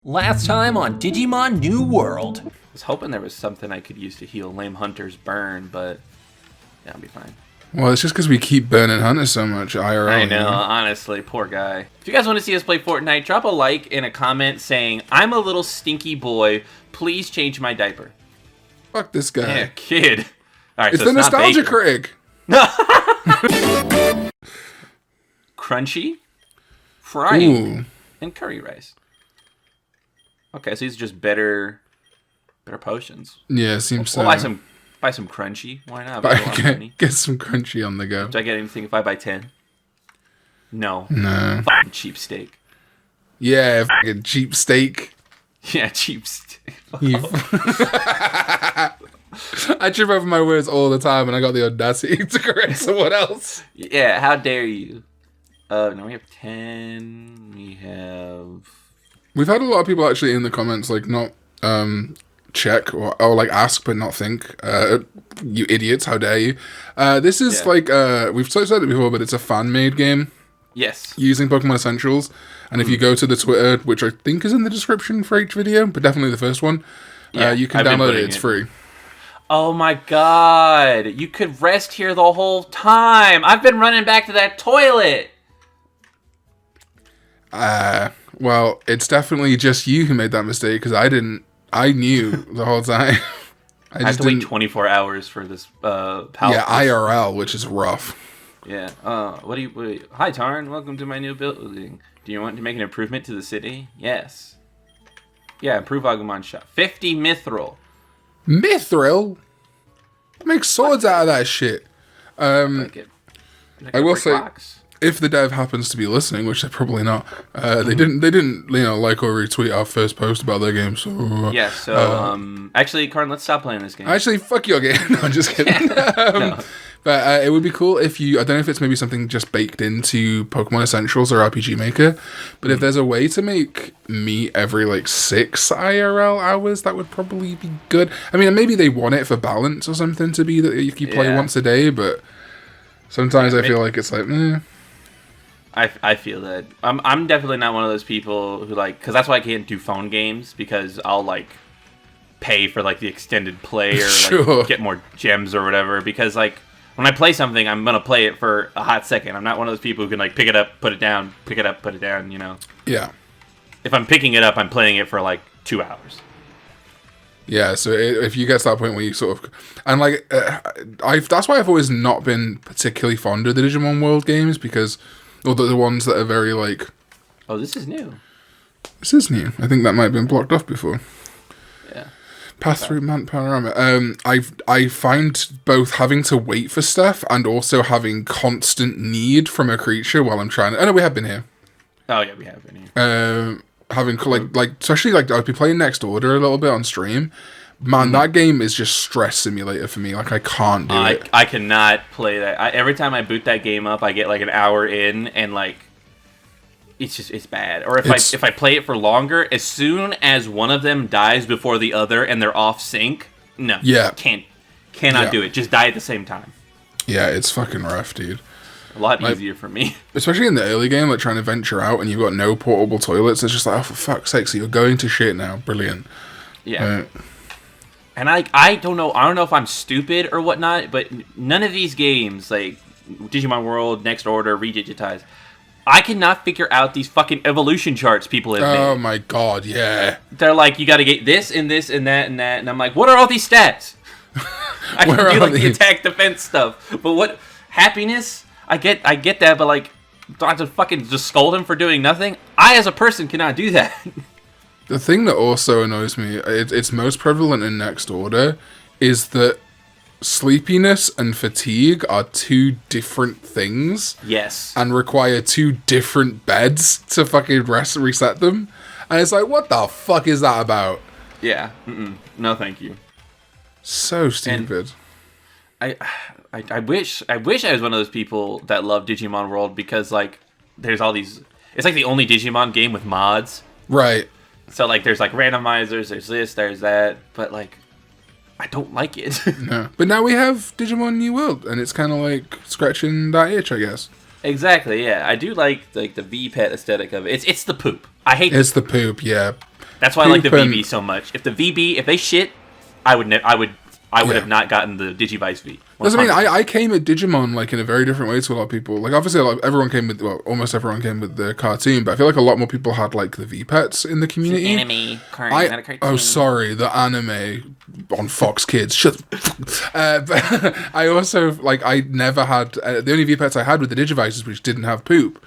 Last time on Digimon New World. I was hoping there was something I could use to heal Lame Hunter's burn, but yeah, I'll be fine. Well, it's just because we keep burning Hunter so much, IRL. I know, honestly, poor guy. If you guys want to see us play Fortnite, drop a like and a comment saying, I'm a little stinky boy, please change my diaper. Fuck this guy. Yeah, kid. All right, It's so the nostalgia not critic. Crunchy, frying, Ooh. and curry rice. Okay, so these are just better potions. Yeah, seems so. We'll buy some crunchy. Why not? Buy a lot of money. Get some crunchy on the go. Do I get anything if I buy 10? No. No. Fucking cheap steak. Yeah, fucking cheap steak. Yeah, cheap steak. I trip over my words all the time, and I got the audacity to correct someone else. Yeah, how dare you? No, we have 10. We have... We've had a lot of people actually in the comments, like, not check or like ask but not think. You idiots, how dare you? This is like, we've said it before, but it's a fan-made game. Yes. Using Pokemon Essentials. And if you go to the Twitter, which I think is in the description for each video, but definitely the first one, you can download it. It's free. Oh my god. You could rest here the whole time. I've been running back to that toilet. Well, it's definitely just you who made that mistake, because I didn't. I knew the whole time. I have to wait 24 hours for this pallet. Yeah, IRL, which is rough. Yeah. Hi, Tarn. Welcome to my new building. Do you want to make an improvement to the city? Yes. Yeah, improve Agumon shop. 50 mithril. Mithril? Make swords out of that shit. I will say, if the dev happens to be listening, which they're probably not, they didn't, like or retweet our first post about their game. So yeah. So actually, Karn, let's stop playing this game. Actually, fuck your game. No, I'm just kidding. No. But it would be cool if you, I don't know if it's maybe something just baked into Pokemon Essentials or RPG Maker, but if there's a way to make meat every like 6 IRL hours, that would probably be good. I mean, maybe they want it for balance or something to be that you play once a day, but sometimes I feel like it's like, I feel that. I'm definitely not one of those people who like, because that's why I can't do phone games, because I'll like pay for like the extended play or like, get more gems or whatever, because like when I play something, I'm gonna play it for a hot second. I'm not one of those people who can like pick it up, put it down, pick it up, put it down, you know. Yeah. If I'm picking it up, I'm playing it for like 2 hours. Yeah, so if you get to that point where you sort of... And, like, that's why I've always not been particularly fond of the Digimon World games, because... Or the ones that are very, like... Oh, this is new. This is new. I think that might have been blocked off before. Yeah. Pass through Mount Panorama. I find both having to wait for stuff and also having constant need from a creature while I'm trying to... Oh, no, we have been here. Oh, yeah, we have been here. Having, like especially, like, I'd be playing Next Order a little bit on stream. Man, that game is just stress simulator for me. Like, I can't do it. I cannot play that. Every time I boot that game up, I get, like, an hour in, and, like, it's bad. Or if I play it for longer, as soon as one of them dies before the other and they're off sync, no. Yeah. Cannot do it. Just die at the same time. Yeah, it's fucking rough, dude. A lot easier for me. Especially in the early game, like, trying to venture out and you've got no portable toilets. It's just like, oh, for fuck's sake, so you're going to shit now. Brilliant. Yeah. And I don't know. I don't know if I'm stupid or whatnot, but none of these games, like Digimon World, Next Order, Redigitize, I cannot figure out these fucking evolution charts people have made. Oh my god, yeah. They're like, you got to get this and this and that and that, and I'm like, what are all these stats? I can do like the attack defense stuff, but what happiness? I get that, but like, do I have to fucking just scold him for doing nothing? I, as a person, cannot do that. The thing that also annoys me, it's most prevalent in Next Order, is that sleepiness and fatigue are 2 different things. Yes. And require 2 different beds to fucking reset them. And it's like, what the fuck is that about? Yeah. No, thank you. So stupid. And I wish I was one of those people that love Digimon World, because like there's all these. It's like the only Digimon game with mods. Right. So, like, there's, like, randomizers, there's this, there's that, but, like, I don't like it. No. But now we have Digimon New World, and it's kind of, like, scratching that itch, I guess. Exactly, yeah. I do like the V-Pet aesthetic of it. It's the poop. I hate It's the poop, yeah. That's why I like the VB so much. If they shit, I would have not gotten the Digivice V. That's what I mean. I came at Digimon like in a very different way to a lot of people. Like obviously, everyone came with almost everyone came with the cartoon, but I feel like a lot more people had like the V pets in the community. It's an anime, not a cartoon. Oh, sorry, the anime on Fox Kids. Shut. But I also like I never had the only V pets I had were the Digivices, which didn't have poop.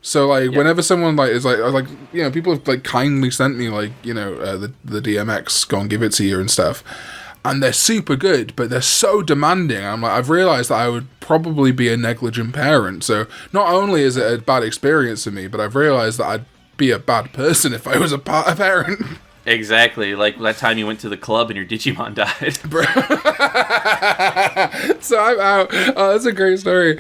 So like whenever someone like is like people have like kindly sent me like the DMX, go and give it to you and stuff. And they're super good, but they're so demanding. I've realized that I would probably be a negligent parent. So not only is it a bad experience for me, but I've realized that I'd be a bad person if I was a parent. Exactly, like that time you went to the club and your Digimon died. So I'm out. Oh, that's a great story.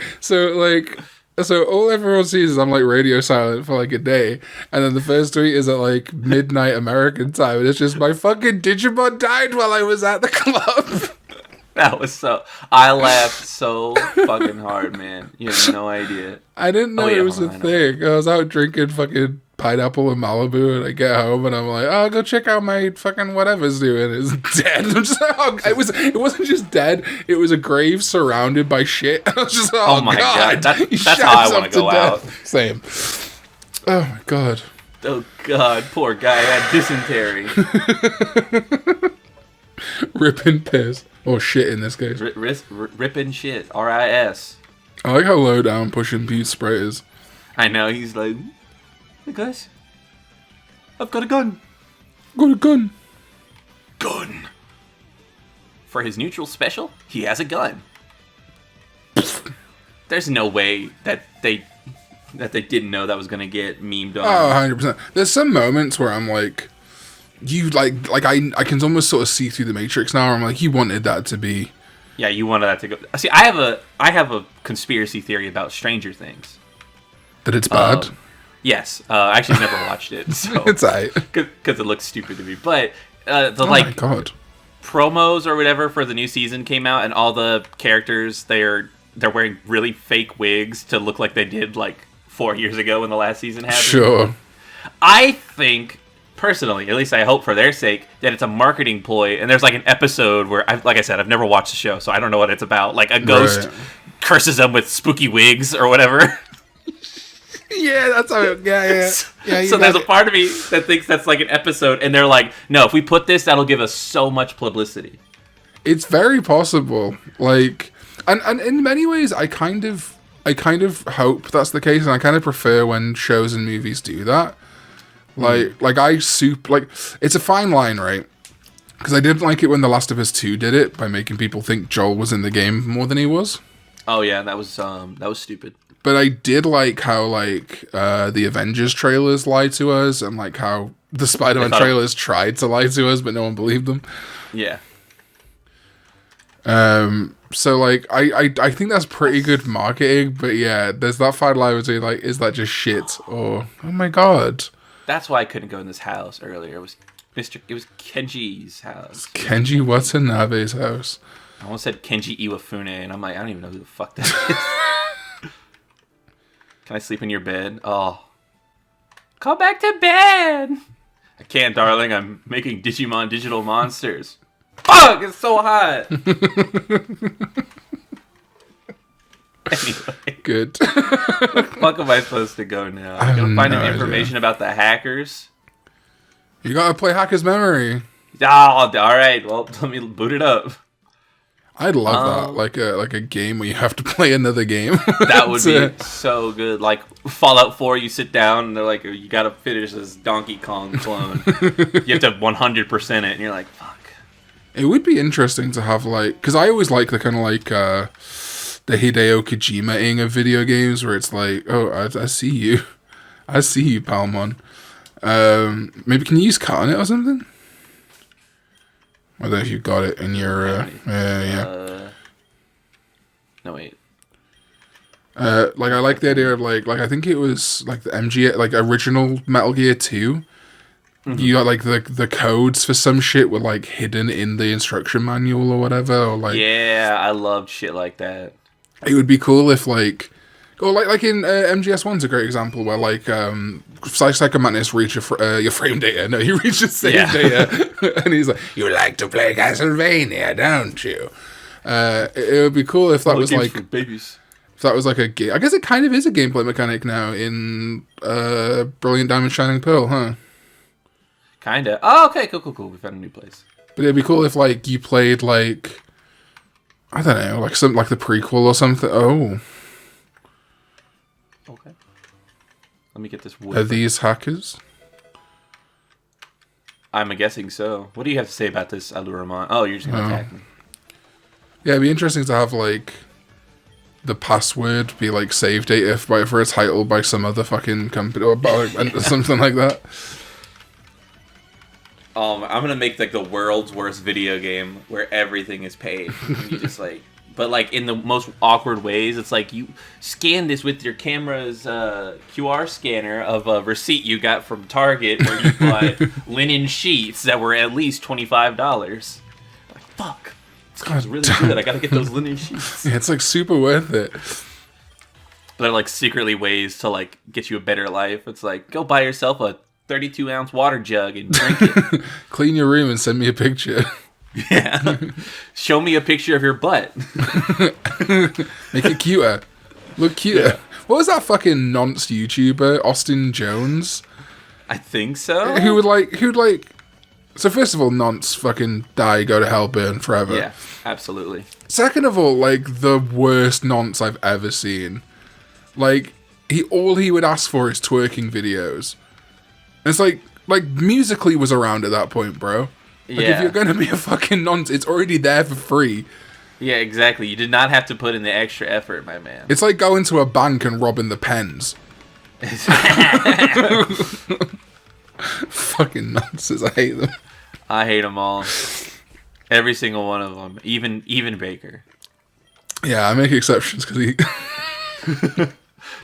So all everyone sees is I'm like radio silent for like a day, and then the first tweet is at like midnight American time, and it's just my fucking Digimon died while I was at the club. That was I laughed so fucking hard, man. You have no idea. I didn't know it was a thing. I was out drinking fucking pineapple in Malibu, and I get home and I'm like, oh, go check out my fucking whatever's doing. It's dead. I'm just like, oh, it wasn't just dead. It was a grave surrounded by shit. I was just like, oh my god. That's how I want to go out. Same. Oh my god. Oh god, poor guy had dysentery. Ripping piss. Or shit in this case. Ripping shit. RIS. I like how low down Pushing Pete Sprite is. I know, he's like, hey guys, I've got a gun. Got a gun. Gun. For his neutral special, he has a gun. There's no way that they didn't know that was gonna get memed on. Oh, 100%. There's some moments where I'm like, I can almost sort of see through the Matrix now. Where I'm like, you wanted that to be. Yeah, you wanted that to go. See, I have a conspiracy theory about Stranger Things. That it's bad. Yes, I actually never watched it. So, it's alright because it looks stupid to me. But my god, promos or whatever for the new season came out, and all the characters they're wearing really fake wigs to look like they did like 4 years ago when the last season happened. Sure. I think. Personally, at least I hope for their sake, that it's a marketing ploy, and there's like an episode where, like I said, I've never watched the show, so I don't know what it's about. Like a ghost curses them with spooky wigs or whatever. Yeah, that's how it, yeah. So there's a part of me that thinks that's like an episode, and they're like, no, if we put this, that'll give us so much publicity. It's very possible. Like, and in many ways, I kind of hope that's the case, and I kind of prefer when shows and movies do that. Like it's a fine line, right? Because I didn't like it when The Last of Us 2 did it by making people think Joel was in the game more than he was. Oh yeah, that was stupid. But I did like how the Avengers trailers lied to us, and like how the Spider-Man trailers tried to lie to us, but no one believed them. Yeah. So like I think that's pretty good marketing, but yeah, there's that fine line between like, is that just shit or oh my god. That's why I couldn't go in this house earlier. It was Kenji's house. Kenji Watanabe's house. I almost said Kenji Iwafune, and I'm like, I don't even know who the fuck that is. Can I sleep in your bed? Oh. Come back to bed! I can't, darling. I'm making Digimon digital monsters. Fuck! It's so hot! Anyway. Good. Where the fuck am I supposed to go now? I'm gonna find information about the hackers. You gotta play Hacker's Memory. Oh, alright. Well, let me boot it up. I'd love that. Like a game where you have to play another game. That would be so good. Like Fallout 4, you sit down and they're like, you gotta finish this Donkey Kong clone. You have to 100% it, and you're like, fuck. It would be interesting to have like, because I always like the kind of like the Hideo Kojima-ing of video games, where it's like, oh, I see you, Palmon. Maybe can you use Karn EX or something? I don't know if you got it in your yeah. No wait. Like I like the idea of like I think it was like the MG like original Metal Gear 2. Mm-hmm. You got like the codes for some shit were like hidden in the instruction manual or whatever, or like yeah, I loved shit like that. It would be cool if like, Or like in MGS1's a great example where like Psychomantis reach your frame data. No, he reaches save data, and he's like, "You like to play Castlevania, don't you?" It would be cool if that was like for babies. If that was like a game. I guess it kind of is a gameplay mechanic now in Brilliant Diamond Shining Pearl, huh? Kinda. Oh, okay, cool. We found a new place. But it'd be cool if like you played like I don't know, like something like the prequel or something. Oh. Okay. Let me get this wood. Are these hackers? I'm guessing so. What do you have to say about this Aluramon? Oh, you're just gonna attack me. Yeah, it'd be interesting to have like the password be like save data for a title by some other fucking company or something like that. I'm gonna make like the world's worst video game where everything is paid. And you just like, but like in the most awkward ways. It's like you scan this with your camera's QR scanner of a receipt you got from Target where you bought linen sheets that were at least $25. Like fuck, this game's really good. I gotta get those linen sheets. Yeah, it's like super worth it. They're like secretly ways to like get you a better life. It's like go buy yourself a 32-ounce water jug and drink it. Clean your room and send me a picture. Yeah. Show me a picture of your butt. Make it cuter. Look cuter. Yeah. What was that fucking nonce YouTuber, Austin Jones? I think so. Who would like so first of all, nonce fucking die, go to hell, burn forever. Yeah, absolutely. Second of all, like the worst nonce I've ever seen. Like all he would ask for is twerking videos. And it's like Musically was around at that point, bro. Like if you're gonna be a fucking nonce, it's already there for free. Yeah, exactly. You did not have to put in the extra effort, my man. It's like going to a bank and robbing the pens. Fucking nonsense. I hate them. I hate them all. Every single one of them. Even Baker. Yeah, I make exceptions because he...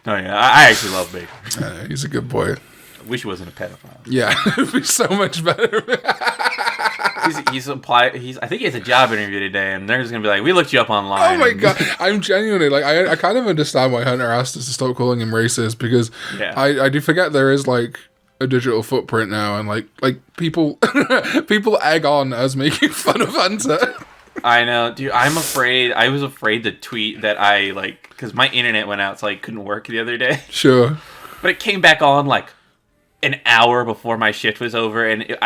No, yeah, I actually love Baker. He's a good boy. I wish he wasn't a pedophile. Yeah, it'd be so much better. I think he has a job interview today, and they're just gonna be like, "We looked you up online." Oh my god, I'm genuinely like, I kind of understand why Hunter asked us to stop calling him racist because I do forget there is like a digital footprint now, and like people egg on us making fun of Hunter. I know, dude. I was afraid to tweet that I like because my internet went out, so I couldn't work the other day. Sure, but it came back on like an hour before my shift was over, and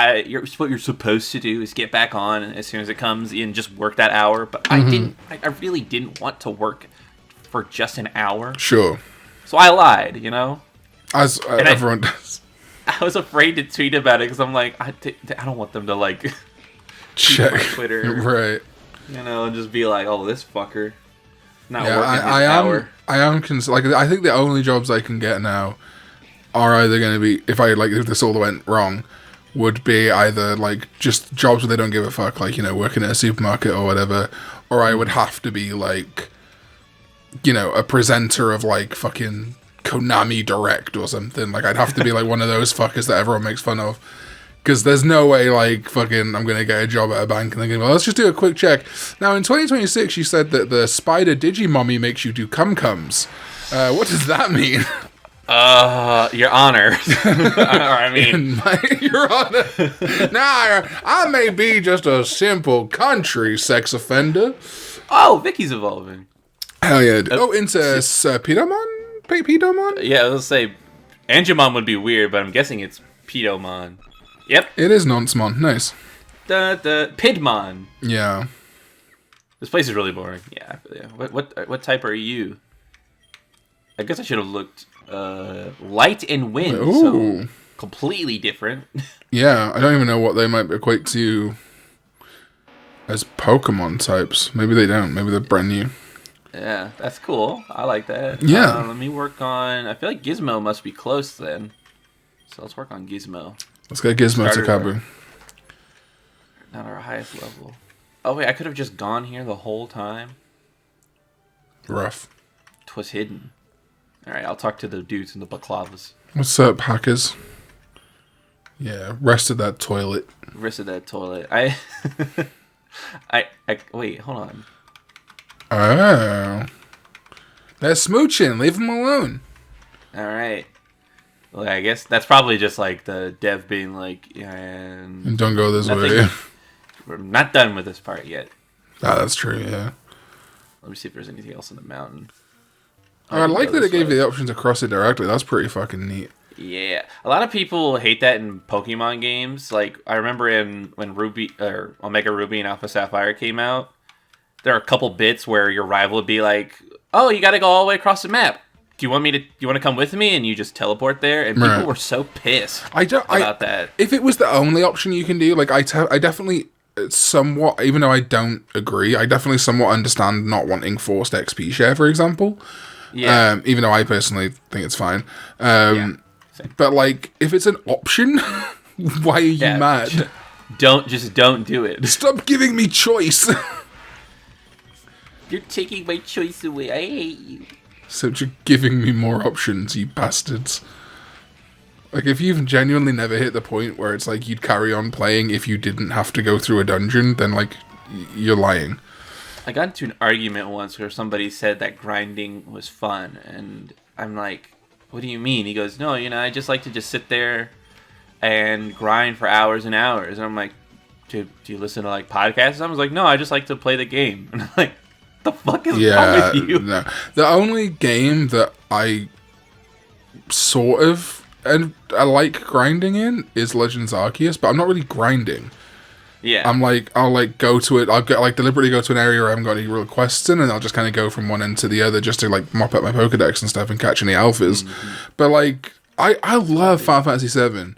what you're supposed to do is get back on as soon as it comes and just work that hour. But I really didn't want to work for just an hour. Sure. So I lied, you know? As everyone does. I was afraid to tweet about it because I'm like, I don't want them to like check my Twitter, right? You know, and just be like, oh, this fucker not working hour. I think the only jobs I can get now are either going to be, if this all went wrong, would be either like just jobs where they don't give a fuck, like, you know, working at a supermarket or whatever, or I would have to be like, you know, a presenter of like fucking Konami Direct or something. Like I'd have to be like one of those fuckers that everyone makes fun of. Because there's no way, like, fucking, I'm going to get a job at a bank and they're going to go, let's just do a quick check. Now, in 2026, you said that the spider Digimommy makes you do cum-cums. What does that mean? Your Honor. I mean... Your Honor. Now, I may be just a simple country sex offender. Oh, Vicky's evolving. Hell yeah. Into Pedomon? Pedomon? Yeah, I was going to say, Angemon would be weird, but I'm guessing it's Pedomon. Yep. It is Nonsmon. Nice. The Pidmon. Yeah. This place is really boring. Yeah. What type are you? I guess I should have looked light and wind. Ooh. So completely different. Yeah, I don't even know what they might equate to as Pokemon types. Maybe they don't. Maybe they're brand new. Yeah, that's cool. I like that. Yeah. Let me work on... I feel like Gizmo must be close then. So let's work on Gizmo. Let's get Gizmo to Kabu. Not our highest level. Oh wait, I could have just gone here the whole time. Rough. 'Twas hidden. Alright, I'll talk to the dudes in the baklavas. What's up, hackers? Yeah, rested that toilet. Rested that toilet. Wait, hold on. Oh. They're smooching. Leave them alone. All right. Well, I guess that's probably just like the dev being like, and don't go this way. We're not done with this part yet. Ah, that's true, yeah. Let me see if there's anything else in the mountain. I like that it gave you the option to cross it directly. That's pretty fucking neat. Yeah. A lot of people hate that in Pokemon games. Like, I remember when Ruby, or Omega Ruby and Alpha Sapphire came out, there are a couple bits where your rival would be like, oh, you gotta go all the way across the map. Do you want to come with me? And you just teleport there. And people were so pissed about that. If it was the only option you can do, like, I definitely somewhat, even though I don't agree, I definitely somewhat understand not wanting forced XP share, for example. Yeah. Even though I personally think it's fine. But, like, if it's an option, why are you mad? Don't do it. Stop giving me choice. You're taking my choice away. I hate you. So you're giving me more options, you bastards. Like, if you've genuinely never hit the point where it's like you'd carry on playing if you didn't have to go through a dungeon, then, like, you're lying. I got into an argument once where somebody said that grinding was fun, and I'm like, what do you mean? He goes, no, I just like to just sit there and grind for hours and hours. And I'm like, do you listen to, like, podcasts? I was like, no, I just like to play the game. And I'm like, the fuck is wrong with you? No. The only game that I sort of and I like grinding in is Legends Arceus, but I'm not really grinding. Yeah. I'm like, I'll like go to it. I'll get like deliberately go to an area where I haven't got any real quests in, and I'll just kind of go from one end to the other just to like mop up my Pokedex and stuff and catch any alphas. Mm-hmm. But like, I love Final Fantasy VII.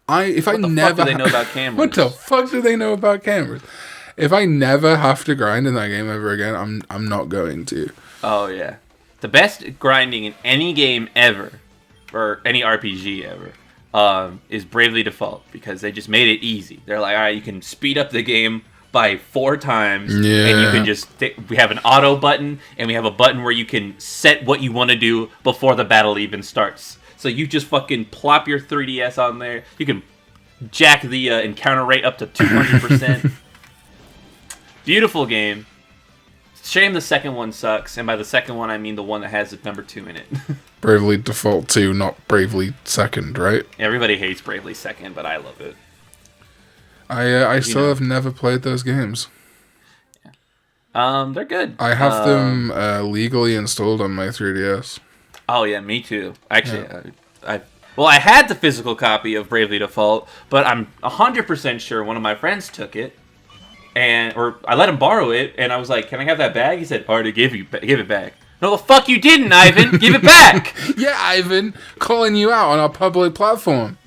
What the fuck do they know about cameras? What the fuck do they know about cameras? If I never have to grind in that game ever again, I'm not going to. Oh yeah, the best grinding in any game ever, or any RPG ever, is Bravely Default, because they just made it easy. They're like, all right, you can speed up the game by 4 times, and you can just we have an auto button, and we have a button where you can set what you want to do before the battle even starts. So you just fucking plop your 3DS on there. You can jack the encounter rate up to 200%. Beautiful game. Shame the second one sucks, and by the second one I mean the one that has the number 2 in it. Bravely Default 2, not Bravely Second, right? Everybody hates Bravely Second, but I love it. I still have never played those games. Yeah. They're good. I have them legally installed on my 3DS. Oh yeah, me too. Actually, yeah. I had the physical copy of Bravely Default, but I'm 100% sure one of my friends took it. Or I let him borrow it, and I was like, "Can I have that bag?" He said, "Already give it back." No, the fuck you didn't, Ivan. Give it back. Yeah, Ivan, calling you out on our public platform.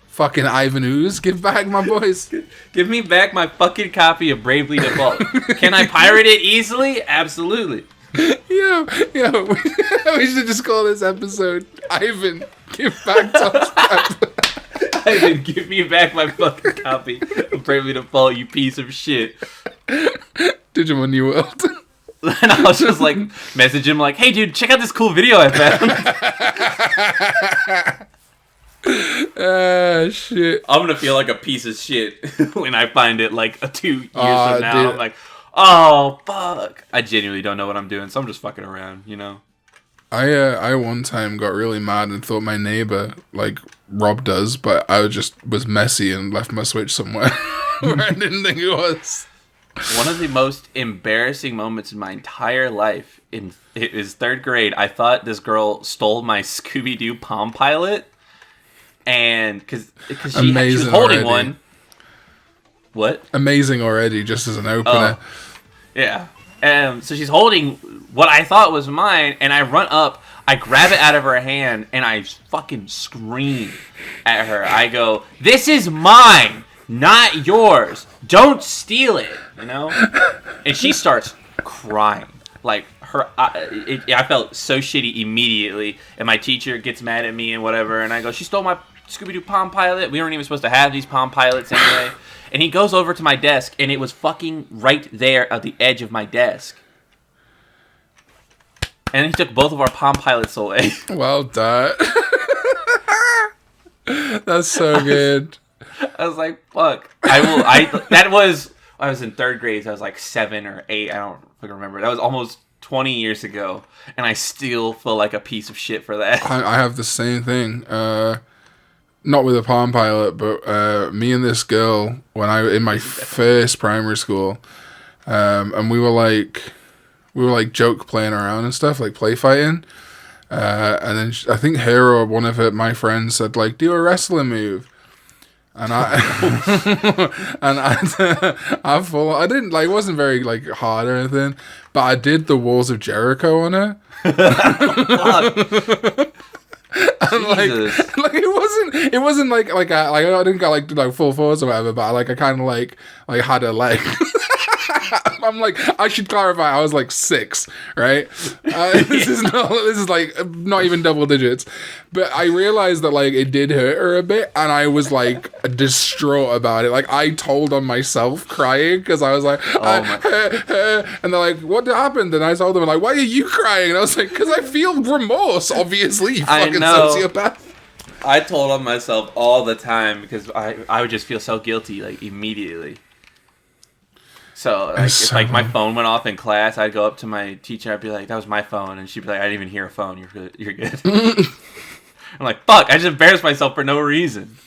Fucking Ivan Ooze, give back my boys. Give me back my fucking copy of Bravely Default. Can I pirate it easily? Absolutely. Yo, we should just call this episode Ivan, give back Tom's Ivan, give me back my fucking copy of Bravely Default, you piece of shit. Digimon New World. And I was just like, message him like, hey dude, check out this cool video I found. Shit. I'm gonna feel like a piece of shit when I find it like 2 years from now. Dude. I'm like, oh fuck. I genuinely don't know what I'm doing, so I'm just fucking around, I one time got really mad and thought my neighbor, like Rob does, but I was messy and left my Switch somewhere where I didn't think it was. One of the most embarrassing moments in my entire life it is 3rd grade. I thought this girl stole my Scooby-Doo Palm Pilot, and because she was holding one. What? Amazing already, just as an opener. Yeah. So she's holding what I thought was mine, and I run up, I grab it out of her hand, and I fucking scream at her. I go, "This is mine, not yours. Don't steal it," And she starts crying. Like, I felt so shitty immediately, and my teacher gets mad at me and whatever, and I go, "She stole my Scooby-Doo Palm Pilot. We weren't even supposed to have these Palm Pilots anyway." And he goes over to my desk, and it was fucking right there at the edge of my desk. And he took both of our Palm Pilots away. Well done. That's so good. I was like, fuck. I was in 3rd grade, so I was like 7 or 8. I don't fucking remember. That was almost 20 years ago, and I still feel like a piece of shit for that. I have the same thing. Not with a Palm Pilot, but me and this girl when in my first primary school, and we were like joke playing around and stuff, like play fighting. And then I think her or one of my friends said like, do a wrestling move. And I I didn't like, it wasn't very like hard or anything, but I did the Walls of Jericho on her. And like it wasn't like I didn't go like do like full force or whatever, but I kind of like had a leg. I'm like, I should clarify, I was like 6, right? This is like not even double digits, but I realized that like it did hurt her a bit, and I was like distraught about it. Like I told on myself crying because I was like, and they're like, what happened? And I told them like, why are you crying? And I was like, because I feel remorse. Obviously, you fucking sociopath. I told on myself all the time because I would just feel so guilty like immediately. So, like, if like my phone went off in class, I'd go up to my teacher, I'd be like, that was my phone, and she'd be like, I didn't even hear a phone, you're good. I'm like, fuck, I just embarrassed myself for no reason.